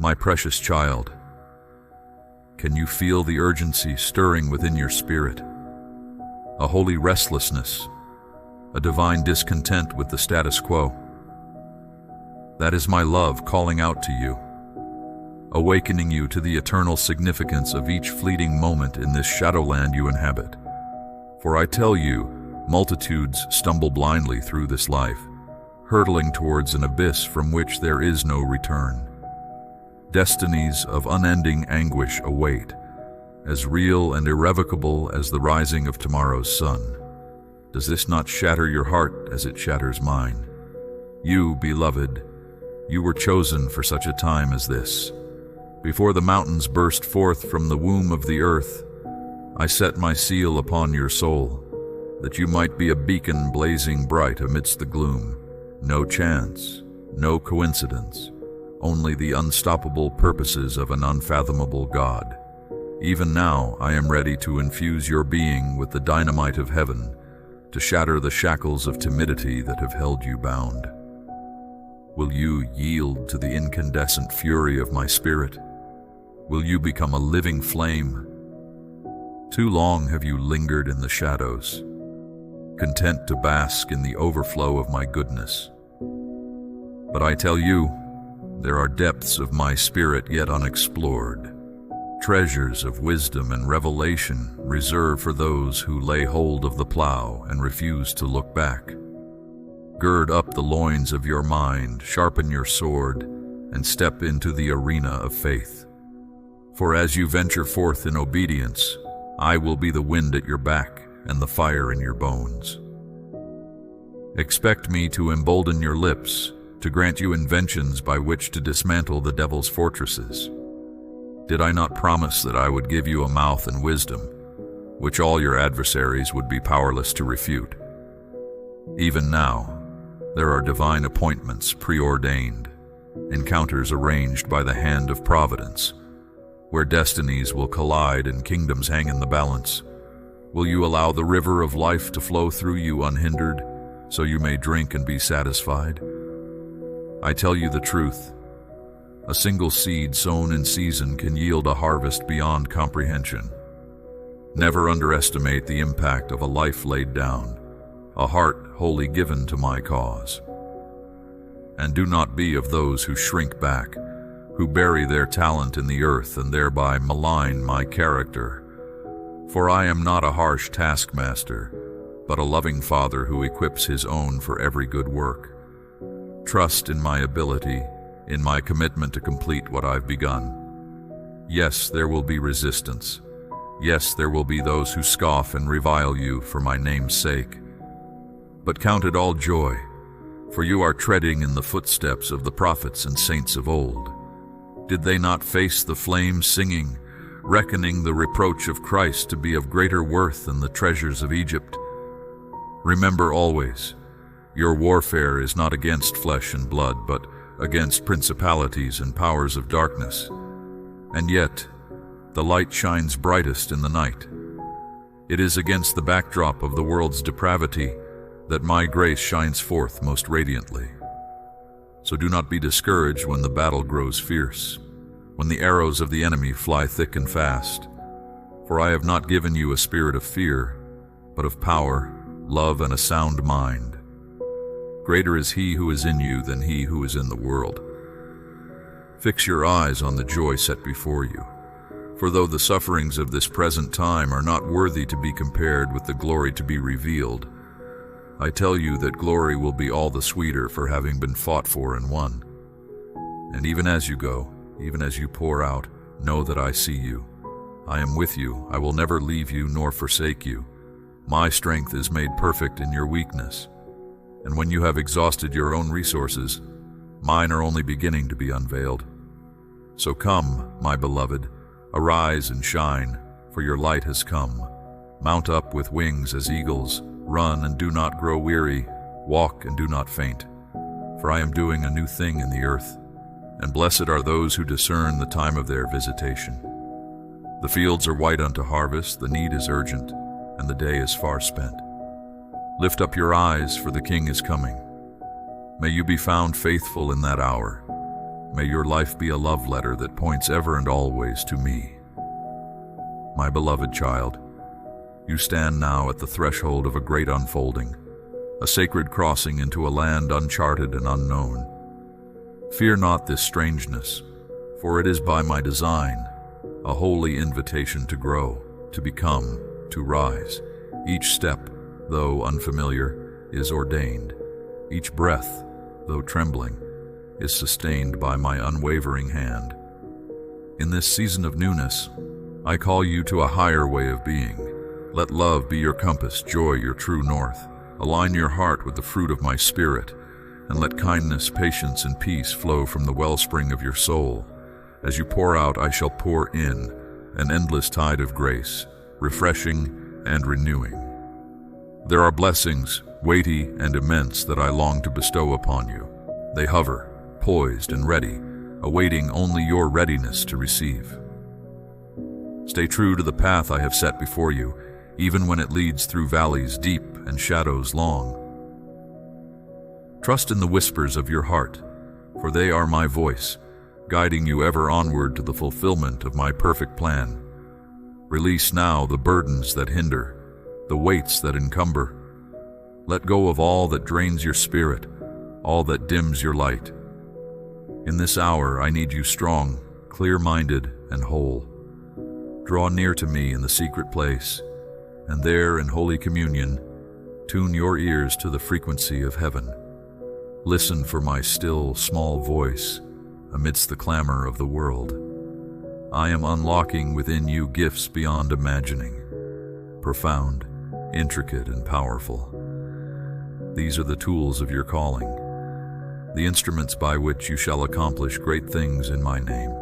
My precious child, can you feel the urgency stirring within your spirit? A holy restlessness, a divine discontent with the status quo. That is my love calling out to you, awakening you to the eternal significance of each fleeting moment in this shadowland you inhabit. For I tell you, multitudes stumble blindly through this life, hurtling towards an abyss from which there is no return. Destinies of unending anguish await, as real and irrevocable as the rising of tomorrow's sun. Does this not shatter your heart as it shatters mine? You, beloved, you were chosen for such a time as this. Before the mountains burst forth from the womb of the earth, I set my seal upon your soul, that you might be a beacon blazing bright amidst the gloom. No chance, no coincidence, only the unstoppable purposes of an unfathomable God. Even now, I am ready to infuse your being with the dynamite of heaven, to shatter the shackles of timidity that have held you bound. Will you yield to the incandescent fury of my spirit? Will you become a living flame? Too long have you lingered in the shadows, content to bask in the overflow of my goodness. But I tell you, there are depths of my spirit yet unexplored, treasures of wisdom and revelation reserved for those who lay hold of the plow and refuse to look back. Gird up the loins of your mind, sharpen your sword, and step into the arena of faith. For as you venture forth in obedience, I will be the wind at your back and the fire in your bones. Expect me to embolden your lips, to grant you inventions by which to dismantle the devil's fortresses. Did I not promise that I would give you a mouth and wisdom, which all your adversaries would be powerless to refute? Even now, there are divine appointments preordained, encounters arranged by the hand of providence, where destinies will collide and kingdoms hang in the balance. Will you allow the river of life to flow through you unhindered, so you may drink and be satisfied? I tell you the truth. A single seed sown in season can yield a harvest beyond comprehension. Never underestimate the impact of a life laid down, a heart wholly given to my cause. And do not be of those who shrink back, who bury their talent in the earth and thereby malign my character. For I am not a harsh taskmaster, but a loving Father who equips his own for every good work. Trust in my ability, in my commitment to complete what I've begun. Yes, there will be resistance. Yes, there will be those who scoff and revile you for my name's sake. But count it all joy, for you are treading in the footsteps of the prophets and saints of old. Did they not face the flames singing, reckoning the reproach of Christ to be of greater worth than the treasures of Egypt? Remember always, your warfare is not against flesh and blood, but against principalities and powers of darkness. And yet, the light shines brightest in the night. It is against the backdrop of the world's depravity that my grace shines forth most radiantly. So do not be discouraged when the battle grows fierce, when the arrows of the enemy fly thick and fast. For I have not given you a spirit of fear, but of power, love, and a sound mind. Greater is he who is in you than he who is in the world. Fix your eyes on the joy set before you. For though the sufferings of this present time are not worthy to be compared with the glory to be revealed, I tell you that glory will be all the sweeter for having been fought for and won. And even as you go, even as you pour out, know that I see you. I am with you. I will never leave you nor forsake you. My strength is made perfect in your weakness. And when you have exhausted your own resources, mine are only beginning to be unveiled. So come, my beloved, arise and shine, for your light has come. Mount up with wings as eagles, run and do not grow weary, walk and do not faint. For I am doing a new thing in the earth, and blessed are those who discern the time of their visitation. The fields are white unto harvest, the need is urgent, and the day is far spent. Lift up your eyes, for the King is coming. May you be found faithful in that hour. May your life be a love letter that points ever and always to me. My beloved child, you stand now at the threshold of a great unfolding, a sacred crossing into a land uncharted and unknown. Fear not this strangeness, for it is by my design, a holy invitation to grow, to become, to rise. Each step, though unfamiliar, is ordained. Each breath, though trembling, is sustained by my unwavering hand. In this season of newness, I call you to a higher way of being. Let love be your compass, joy your true north. Align your heart with the fruit of my spirit, and let kindness, patience, and peace flow from the wellspring of your soul. As you pour out, I shall pour in an endless tide of grace, refreshing and renewing. There are blessings, weighty and immense, that I long to bestow upon you. They hover, poised and ready, awaiting only your readiness to receive. Stay true to the path I have set before you, even when it leads through valleys deep and shadows long. Trust in the whispers of your heart, for they are my voice, guiding you ever onward to the fulfillment of my perfect plan. Release now the burdens that hinder, the weights that encumber. Let go of all that drains your spirit, all that dims your light. In this hour, I need you strong, clear-minded, and whole. Draw near to me in the secret place, and there in Holy Communion, tune your ears to the frequency of heaven. Listen for my still, small voice amidst the clamor of the world. I am unlocking within you gifts beyond imagining, profound, intricate, and powerful. These are the tools of your calling, the instruments by which you shall accomplish great things in my name.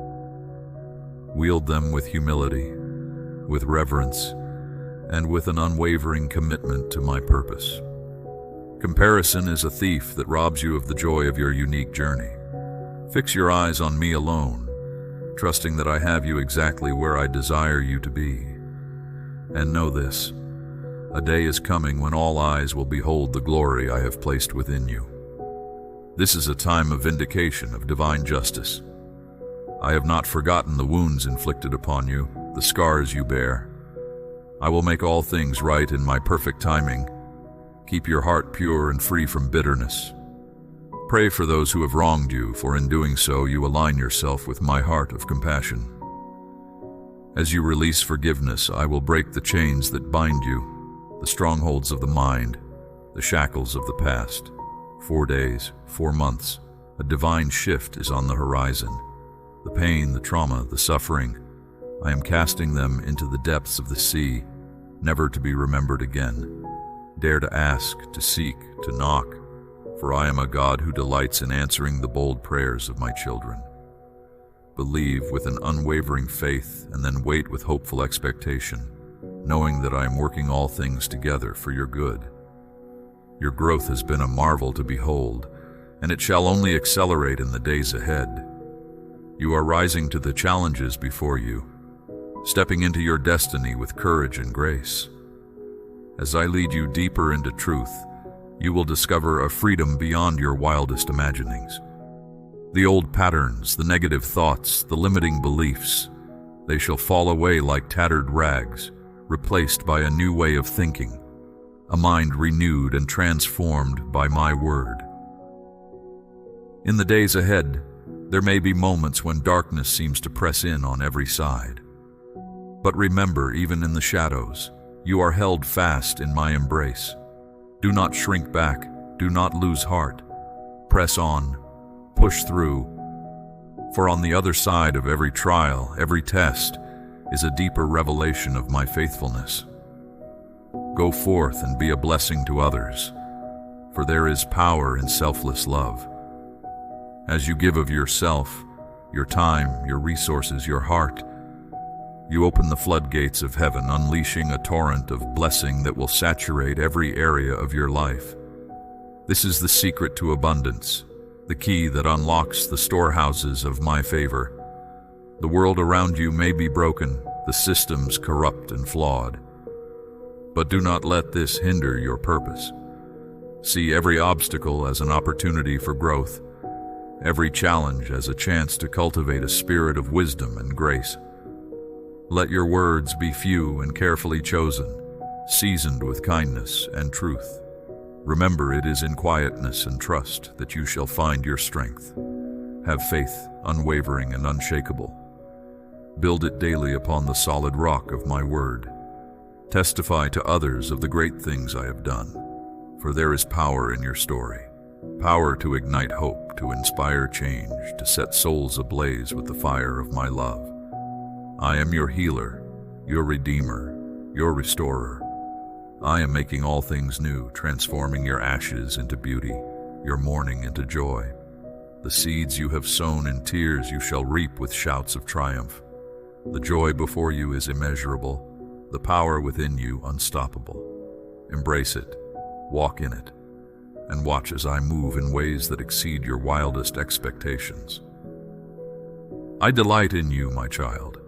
Wield them with humility, with reverence, and with an unwavering commitment to my purpose. Comparison is a thief that robs you of the joy of your unique journey. Fix your eyes on me alone, trusting that I have you exactly where I desire you to be. And know this, a day is coming when all eyes will behold the glory I have placed within you. This is a time of vindication, of divine justice. I have not forgotten the wounds inflicted upon you, the scars you bear. I will make all things right in my perfect timing. Keep your heart pure and free from bitterness. Pray for those who have wronged you, for in doing so you align yourself with my heart of compassion. As you release forgiveness, I will break the chains that bind you, the strongholds of the mind, the shackles of the past. 4 days, 4 months, a divine shift is on the horizon. The pain, the trauma, the suffering, I am casting them into the depths of the sea, never to be remembered again. Dare to ask, to seek, to knock, for I am a God who delights in answering the bold prayers of my children. Believe with an unwavering faith, and then wait with hopeful expectation, knowing that I am working all things together for your good. Your growth has been a marvel to behold, and it shall only accelerate in the days ahead. You are rising to the challenges before you, stepping into your destiny with courage and grace. As I lead you deeper into truth, you will discover a freedom beyond your wildest imaginings. The old patterns, the negative thoughts, the limiting beliefs, they shall fall away like tattered rags, replaced by a new way of thinking, a mind renewed and transformed by my word. In the days ahead, there may be moments when darkness seems to press in on every side. But remember, even in the shadows, you are held fast in my embrace. Do not shrink back, do not lose heart. Press on, push through, for on the other side of every trial, every test, is a deeper revelation of my faithfulness. Go forth and be a blessing to others, for there is power in selfless love. As you give of yourself, your time, your resources, your heart, you open the floodgates of heaven, unleashing a torrent of blessing that will saturate every area of your life. This is the secret to abundance, the key that unlocks the storehouses of my favor. The world around you may be broken, the systems corrupt and flawed. But do not let this hinder your purpose. See every obstacle as an opportunity for growth. every challenge as a chance to cultivate a spirit of wisdom and grace. Let your words be few and carefully chosen, seasoned with kindness and truth. Remember, it is in quietness and trust that you shall find your strength. Have faith, unwavering and unshakable. Build it daily upon the solid rock of my word. Testify to others of the great things I have done, for there is power in your story. Power to ignite hope, to inspire change, to set souls ablaze with the fire of my love. I am your healer, your redeemer, your restorer. I am making all things new, transforming your ashes into beauty, your mourning into joy. The seeds you have sown in tears you shall reap with shouts of triumph. The joy before you is immeasurable, the power within you unstoppable. Embrace it, walk in it, and watch as I move in ways that exceed your wildest expectations. I delight in you, my child.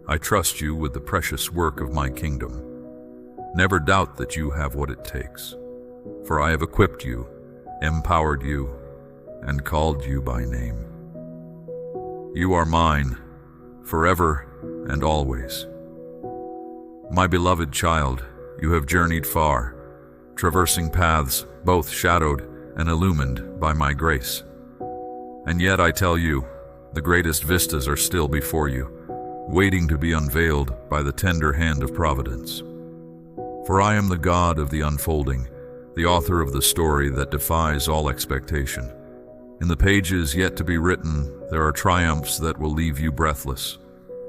I trust you with the precious work of my kingdom. Never doubt that you have what it takes, for I have equipped you, empowered you, and called you by name. You are mine, forever and always. My beloved child, you have journeyed far, traversing paths both shadowed and illumined by my grace. And yet I tell you, the greatest vistas are still before you, waiting to be unveiled by the tender hand of providence. For I am the God of the unfolding, the author of the story that defies all expectation. In the pages yet to be written, there are triumphs that will leave you breathless,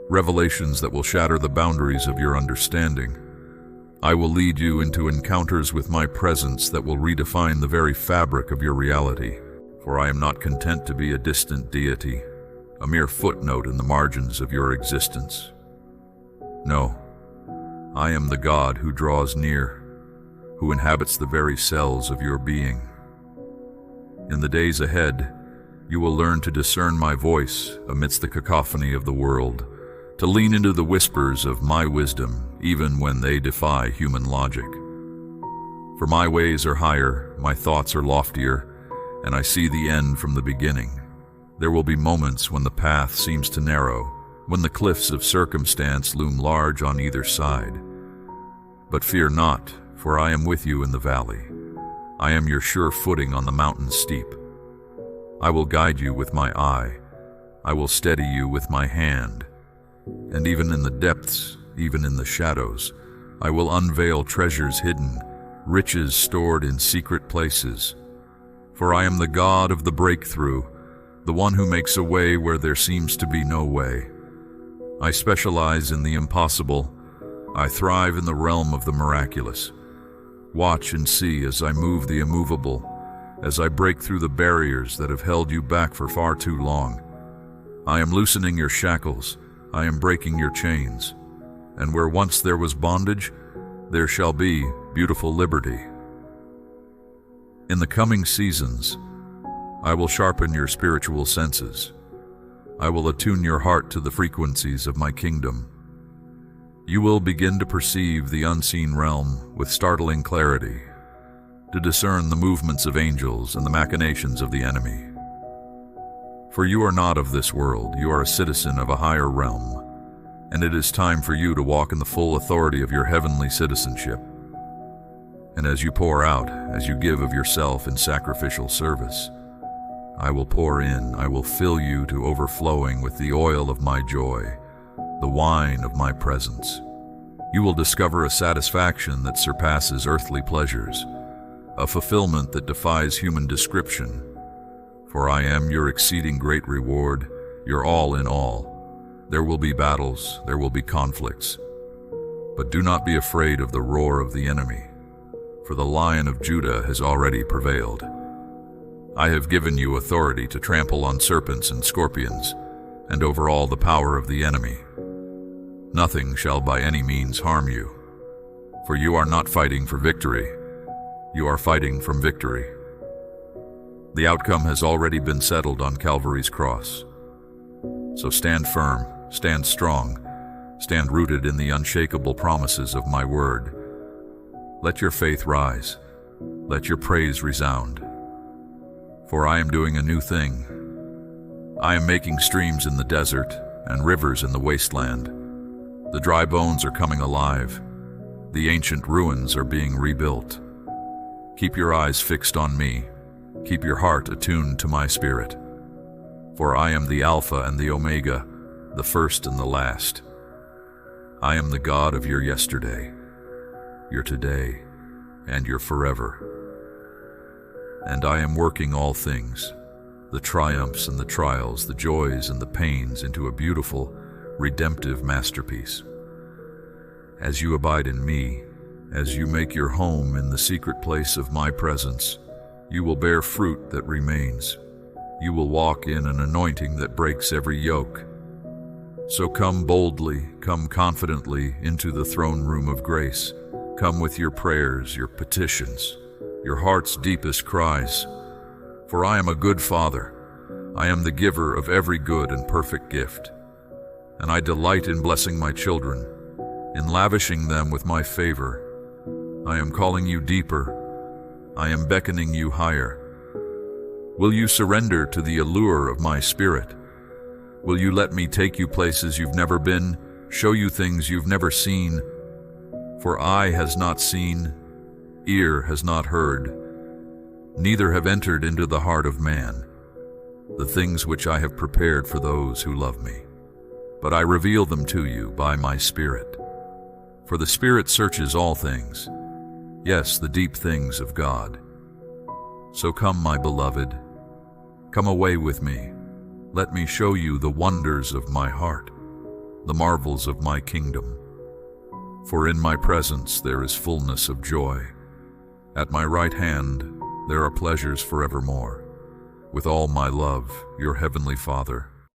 revelations that will shatter the boundaries of your understanding. I will lead you into encounters with my presence that will redefine the very fabric of your reality, for I am not content to be a distant deity, a mere footnote in the margins of your existence. No, I am the God who draws near, who inhabits the very cells of your being. In the days ahead, you will learn to discern my voice amidst the cacophony of the world, to lean into the whispers of my wisdom even when they defy human logic. For my ways are higher, my thoughts are loftier, and I see the end from the beginning. There will be moments when the path seems to narrow, when the cliffs of circumstance loom large on either side. But fear not, for I am with you in the valley. I am your sure footing on the mountain steep. I will guide you with my eye. I will steady you with my hand. And even in the depths, even in the shadows, I will unveil treasures hidden, riches stored in secret places. For I am the God of the breakthrough, the one who makes a way where there seems to be no way. I specialize in the impossible. I thrive in the realm of the miraculous. Watch and see as I move the immovable, as I break through the barriers that have held you back for far too long. I am loosening your shackles. I am breaking your chains. And where once there was bondage, there shall be beautiful liberty. In the coming seasons, I will sharpen your spiritual senses. I will attune your heart to the frequencies of my kingdom. You will begin to perceive the unseen realm with startling clarity, to discern the movements of angels and the machinations of the enemy. For you are not of this world, you are a citizen of a higher realm, and it is time for you to walk in the full authority of your heavenly citizenship. And as you pour out, as you give of yourself in sacrificial service, I will pour in, I will fill you to overflowing with the oil of my joy, the wine of my presence. You will discover a satisfaction that surpasses earthly pleasures, a fulfillment that defies human description. For I am your exceeding great reward, your all in all. There will be battles, there will be conflicts. But do not be afraid of the roar of the enemy, for the Lion of Judah has already prevailed. I have given you authority to trample on serpents and scorpions, and over all the power of the enemy. Nothing shall by any means harm you, for you are not fighting for victory, you are fighting from victory. The outcome has already been settled on Calvary's cross. So stand firm, stand strong, stand rooted in the unshakable promises of my word. Let your faith rise, let your praise resound. For I am doing a new thing. I am making streams in the desert and rivers in the wasteland. The dry bones are coming alive. The ancient ruins are being rebuilt. Keep your eyes fixed on me. Keep your heart attuned to my spirit. For I am the Alpha and the Omega, the first and the last. I am the God of your yesterday, your today, and your forever. And I am working all things, the triumphs and the trials, the joys and the pains, into a beautiful, redemptive masterpiece. As you abide in me, as you make your home in the secret place of my presence, you will bear fruit that remains. You will walk in an anointing that breaks every yoke. So come boldly, come confidently into the throne room of grace. Come with your prayers, your petitions, your heart's deepest cries. For I am a good Father. I am the giver of every good and perfect gift. And I delight in blessing my children, in lavishing them with my favor. I am calling you deeper. I am beckoning you higher. Will you surrender to the allure of my spirit? Will you let me take you places you've never been, show you things you've never seen? For eye has not seen, ear has not heard, neither have entered into the heart of man the things which I have prepared for those who love me. But I reveal them to you by my Spirit. For the Spirit searches all things, yes, the deep things of God. So come, my beloved, come away with me. Let me show you the wonders of my heart, the marvels of my kingdom. For in my presence there is fullness of joy. At my right hand there are pleasures forevermore. With all my love, your heavenly Father,